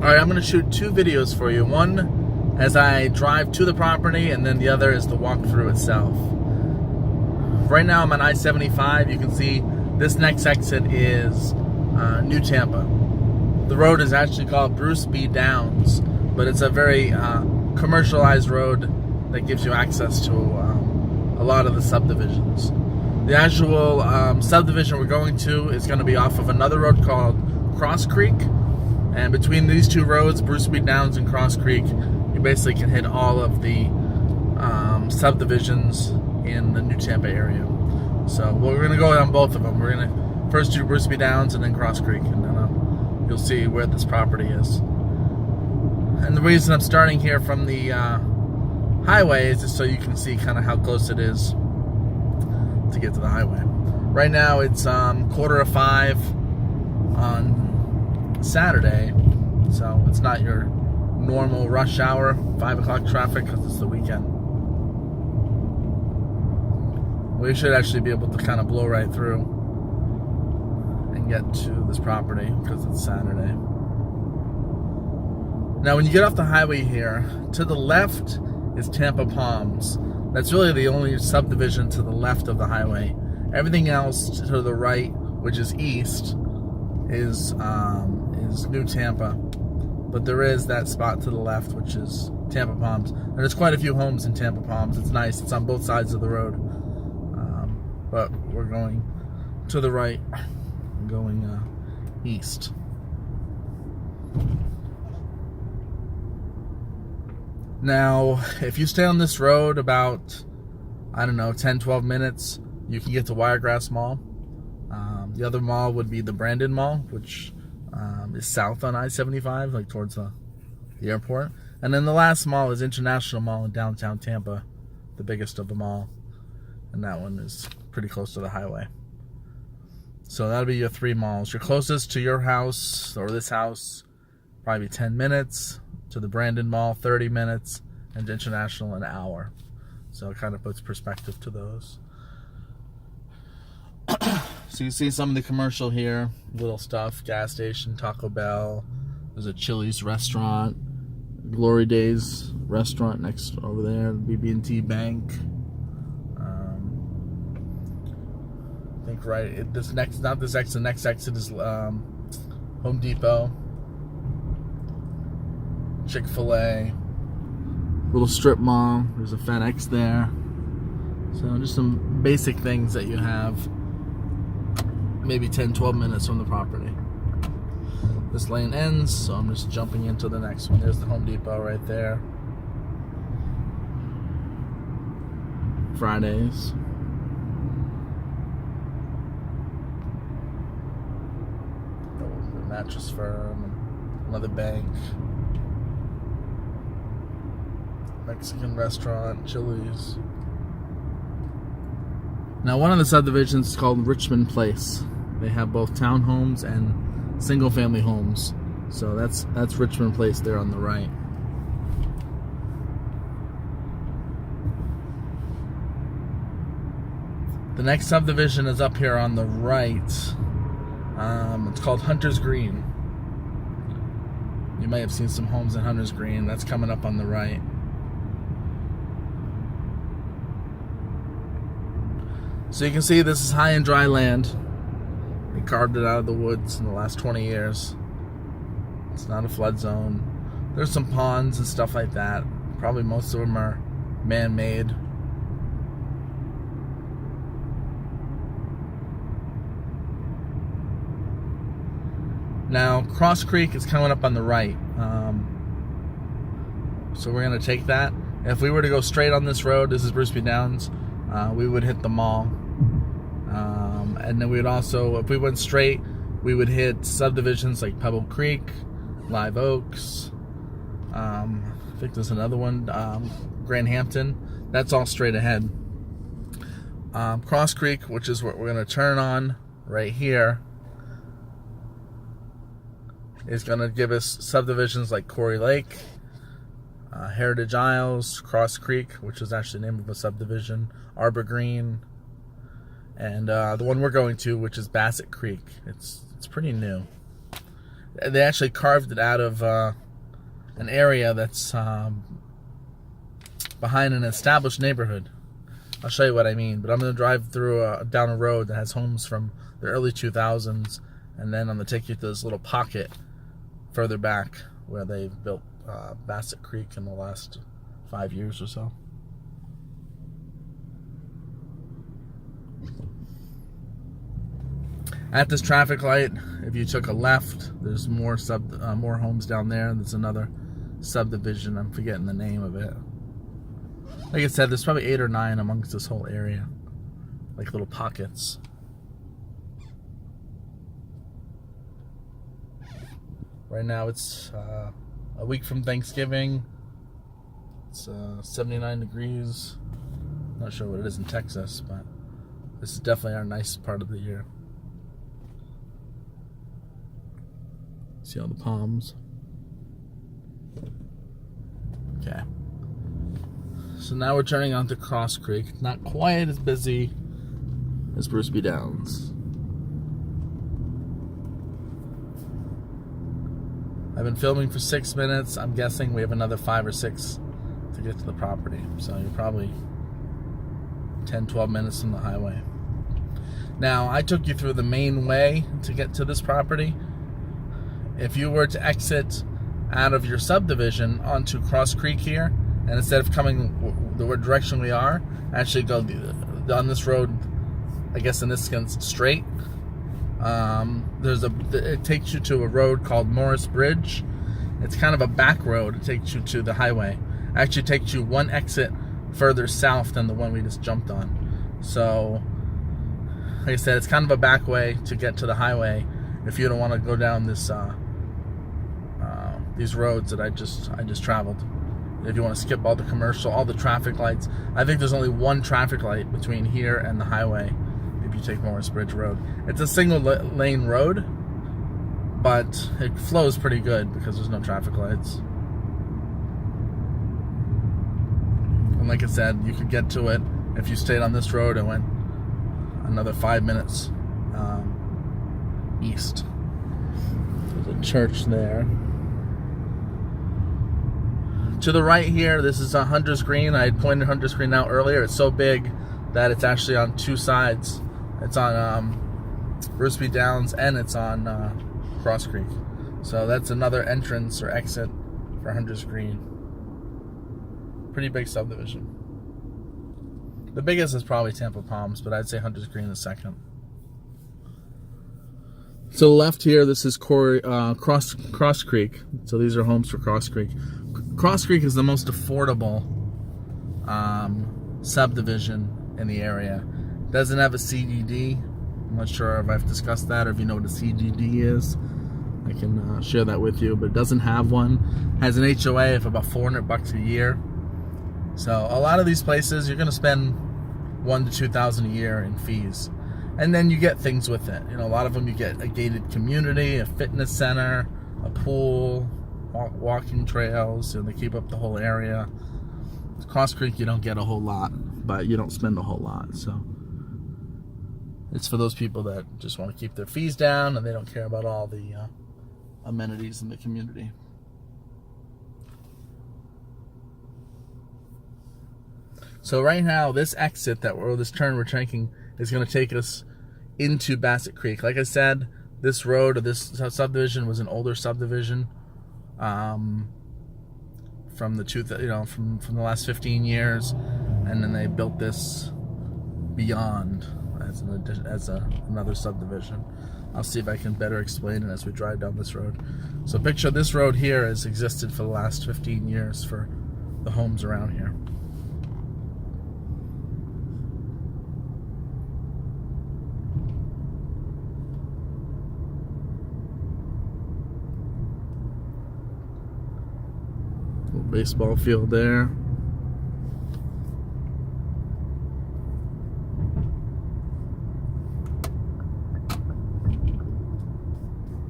Alright, I'm going to shoot two videos for you. One as I drive to the property, and then the other is the walkthrough itself. Right now I'm on I-75. You can see this next exit is New Tampa. The road is actually called Bruce B. Downs, but it's a very commercialized road that gives you access to a lot of the subdivisions. The actual subdivision we're going to is going to be off of another road called Cross Creek. And between these two roads, Bruce B. Downs and Cross Creek, you basically can hit all of the subdivisions in the New Tampa area. So we're going to go on both of them. We're going to first do Bruce B. Downs and then Cross Creek, and then you'll see where this property is. And the reason I'm starting here from the highway is just so you can see kind of how close it is to get to the highway. Right now it's 4:45 on Saturday, so it's not your normal rush hour 5 o'clock traffic because it's the weekend. We should actually be able to kind of blow right through and get to this property because it's Saturday. Now when you get off the highway here, to the left is Tampa Palms. That's really the only subdivision to the left of the highway. Everything else to the right, which is east, is New Tampa, but there is that spot to the left, which is Tampa Palms. And there's quite a few homes in Tampa Palms. It's nice. It's on both sides of the road, but we're going to the right, going east. Now, if you stay on this road about, I don't know, 10-12 minutes, you can get to Wiregrass Mall. The other mall would be the Brandon Mall, which is south on I-75, like towards the airport. And then the last mall is International Mall in downtown Tampa, the biggest of them all. And that one is pretty close to the highway. So that'll be your three malls. Your closest to your house, or this house, probably 10 minutes. To the Brandon Mall, 30 minutes. And to International, an hour. So it kind of puts perspective to those. So you see some of the commercial here, little stuff, gas station, Taco Bell, there's a Chili's restaurant, Glory Days restaurant next over there, BB&T Bank. I think right, the next exit is Home Depot, Chick-fil-A, little strip mall, there's a FedEx there. So just some basic things that you have maybe 10-12 minutes from the property. This lane ends, so I'm just jumping into the next one. There's the Home Depot right there. Fridays. The Mattress Firm, another bank, Mexican restaurant, Chili's. Now one of the subdivisions is called Richmond Place. They have both townhomes and single-family homes. So that's Richmond Place there on the right. The next subdivision is up here on the right. It's called Hunter's Green. You may have seen some homes in Hunter's Green. That's coming up on the right. So you can see this is high and dry land. They carved it out of the woods in the last 20 years. It's not a flood zone. There's some ponds and stuff like that. Probably most of them are man-made. Now, Cross Creek is coming up on the right. So we're going to take that. If we were to go straight on this road, this is Bruce B. Downs, we would hit the mall. And then we would also, if we went straight, we would hit subdivisions like Pebble Creek, Live Oaks. I think there's another one, Grand Hampton. That's all straight ahead. Cross Creek, which is what we're going to turn on right here, is going to give us subdivisions like Quarry Lake, Heritage Isles, Cross Creek, which is actually the name of a subdivision, Arbor Green, and the one we're going to, which is Bassett Creek. It's pretty new. They actually carved it out of an area that's behind an established neighborhood. I'll show you what I mean, but I'm going to drive through down a road that has homes from the early 2000s, and then I'm going to take you to this little pocket further back where they've built Bassett Creek in the last 5 years or so. At this traffic light, if you took a left, there's more homes down there. There's another subdivision. I'm forgetting the name of it. Like I said, there's probably 8 or 9 amongst this whole area, like little pockets. Right now it's a week from Thanksgiving. It's 79 degrees. Not sure what it is in Texas, but this is definitely our nice part of the year. See all the palms. Okay. So now we're turning onto Cross Creek. Not quite as busy as Bruce B. Downs. I've been filming for 6 minutes. I'm guessing we have another 5 or 6 to get to the property. So you're probably 10, 12 minutes from the highway. Now, I took you through the main way to get to this property. If you were to exit out of your subdivision onto Cross Creek here, and instead of coming the direction we are, actually go on this road, I guess in this sense, straight. It takes you to a road called Morris Bridge. It's kind of a back road. It takes you to the highway. Actually takes you one exit further south than the one we just jumped on. So, like I said, it's kind of a back way to get to the highway if you don't want to go down this these roads that I just traveled. If you want to skip all the commercial, all the traffic lights. I think there's only one traffic light between here and the highway if you take Morris Bridge Road. It's a single lane road, but it flows pretty good because there's no traffic lights. And like I said, you could get to it if you stayed on this road and went another 5 minutes east. There's a church there. To the right here, this is Hunter's Green. I had pointed Hunter's Green out earlier. It's so big that it's actually on 2 sides. It's on Bruce B. Downs and it's on Cross Creek. So that's another entrance or exit for Hunter's Green. Pretty big subdivision. The biggest is probably Tampa Palms, but I'd say Hunter's Green is second. So left here, this is Cross Creek. So these are homes for Cross Creek. Cross Creek is the most affordable subdivision in the area. Doesn't have a CDD. I'm not sure if I've discussed that or if you know what a CDD is. I can share that with you, but it doesn't have one. Has an HOA of about $400 a year. So a lot of these places, you're going to spend $1,000 to $2,000 a year in fees. And then you get things with it. You know, a lot of them you get a gated community, a fitness center, a pool, walking trails, and they keep up the whole area. Cross Creek, you don't get a whole lot, but you don't spend a whole lot. So it's for those people that just want to keep their fees down and they don't care about all the amenities in the community. So right now, this exit this turn we're taking is going to take us into Bassett Creek. Like I said, this road or this subdivision was an older subdivision from the from the last 15 years, and then they built this beyond as another subdivision. I'll see if I can better explain it as we drive down this road. So picture this road here has existed for the last 15 years for the homes around here. Little baseball field there.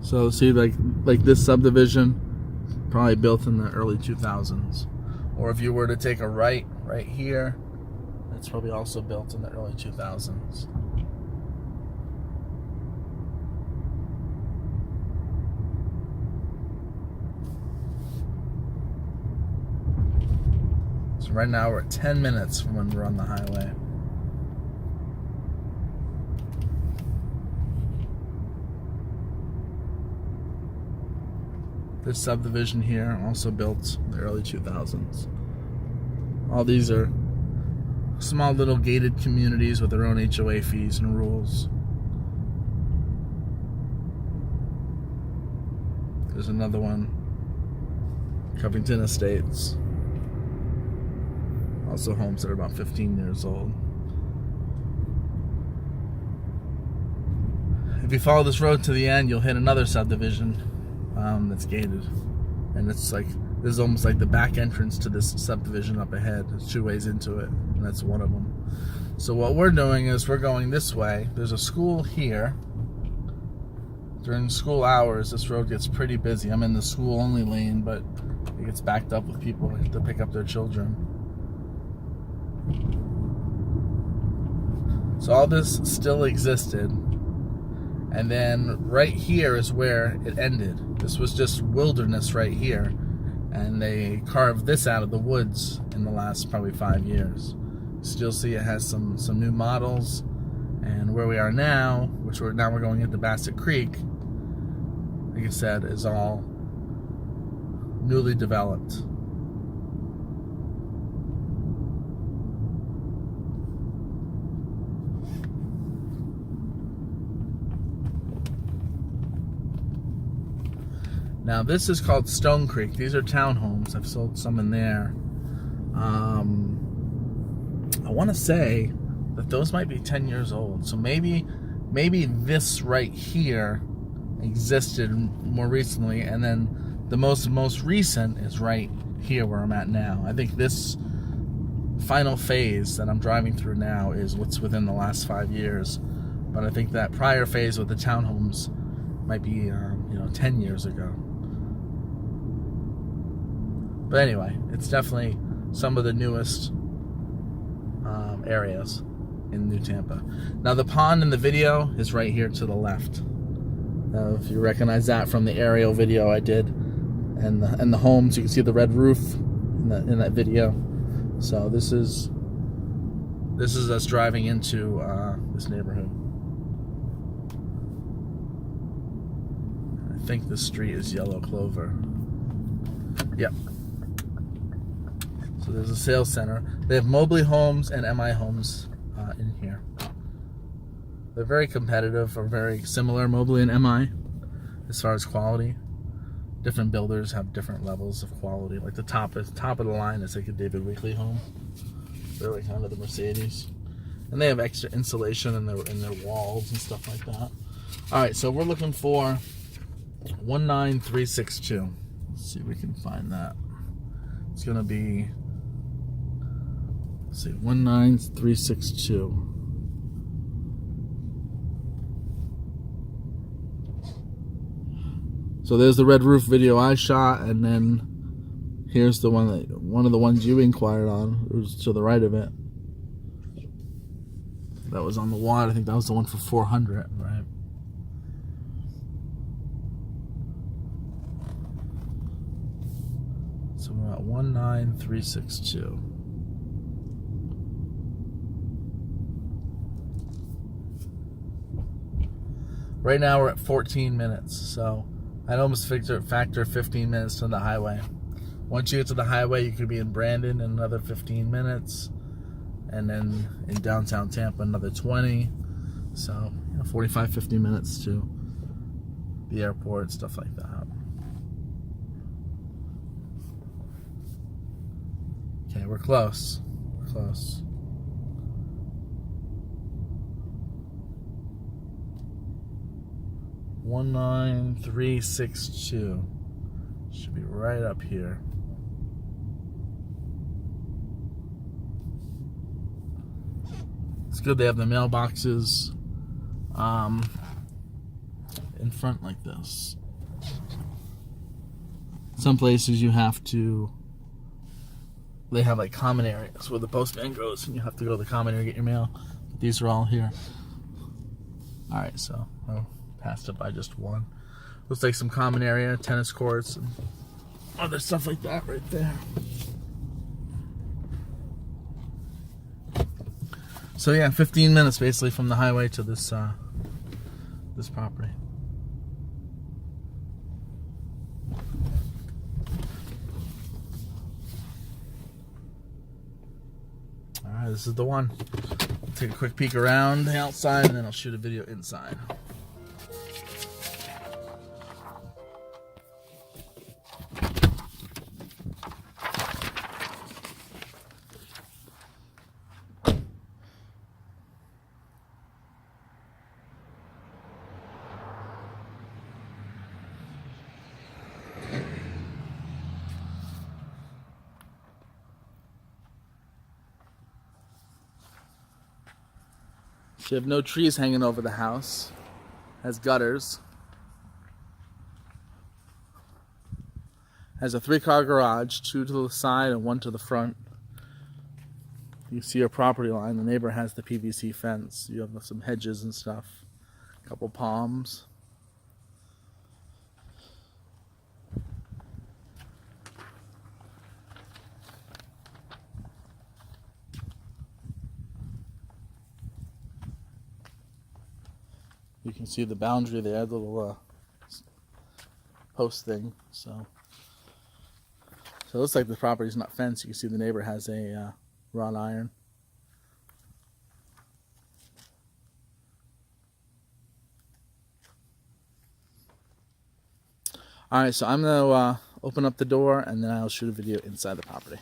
So see, like this subdivision, probably built in the early 2000s. Or if you were to take a right here, it's probably also built in the early 2000s. So right now we're at 10 minutes from when we're on the highway. This subdivision here, also built in the early 2000s. All these are small little gated communities with their own HOA fees and rules. There's another one, Covington Estates. Also homes that are about 15 years old. If you follow this road to the end, you'll hit another subdivision that's gated. And it's like, this is almost like the back entrance to this subdivision up ahead. There's 2 ways into it, and that's one of them. So what we're doing is we're going this way. There's a school here. During school hours, this road gets pretty busy. I'm in the school-only lane, but it gets backed up with people to pick up their children. So all this still existed. And then right here is where it ended. This was just wilderness right here. And they carved this out of the woods in the last probably 5 years. Still see it has some new models. And where we are now, which we're going into Bassett Creek, like I said, is all newly developed. Now this is called Stone Creek. These are townhomes. I've sold some in there. I want to say that those might be 10 years old. So maybe this right here existed more recently, and then the most recent is right here where I'm at now. I think this final phase that I'm driving through now is what's within the last 5 years. But I think that prior phase with the townhomes might be 10 years ago. But anyway, it's definitely some of the newest areas in New Tampa. Now the pond in the video is right here to the left. If you recognize that from the aerial video I did, and the homes, you can see the red roof in that video. So this is us driving into this neighborhood. I think this street is Yellow Clover. Yep. So there's a sales center. They have Mobley Homes and MI Homes in here. They're very competitive, or very similar, Mobley and MI, as far as quality. Different builders have different levels of quality. Like the top of the line is like a David Weekley home. They're like kind of the Mercedes. And they have extra insulation in their walls and stuff like that. All right, so we're looking for 19362. Let's see if we can find that. It's gonna be, let's see, 19362. So there's the red roof video I shot, and then here's the one of the ones you inquired on. It was to the right of it. That was on the wad. I think that was the one for 400, right? So we're at 19362. Right now we're at 14 minutes, so I'd almost factor 15 minutes to the highway. Once you get to the highway, you could be in Brandon in another 15 minutes, and then in downtown Tampa another 20. So 45, 50 minutes to the airport, stuff like that. Okay, we're close. We're close. $19362 should be right up here. It's good they have the mailboxes in front like this. Some places you have to, they have like common areas where the postman goes and you have to go to the common area to get your mail. But these are all here. Alright, so passed it by just one. Looks like some common area, tennis courts, and other stuff like that right there. So yeah, 15 minutes basically from the highway to this this property. All right, this is the one. Take a quick peek around the outside, and then I'll shoot a video inside. So you have no trees hanging over the house. Has gutters. Has a 3-car garage, 2 to the side and 1 to the front. You see your property line. The neighbor has the PVC fence. You have some hedges and stuff. A couple palms. You can see the boundary there, the little post thing. So it looks like the property's not fenced. You can see the neighbor has a wrought iron. All right, so I'm gonna open up the door, and then I'll shoot a video inside the property.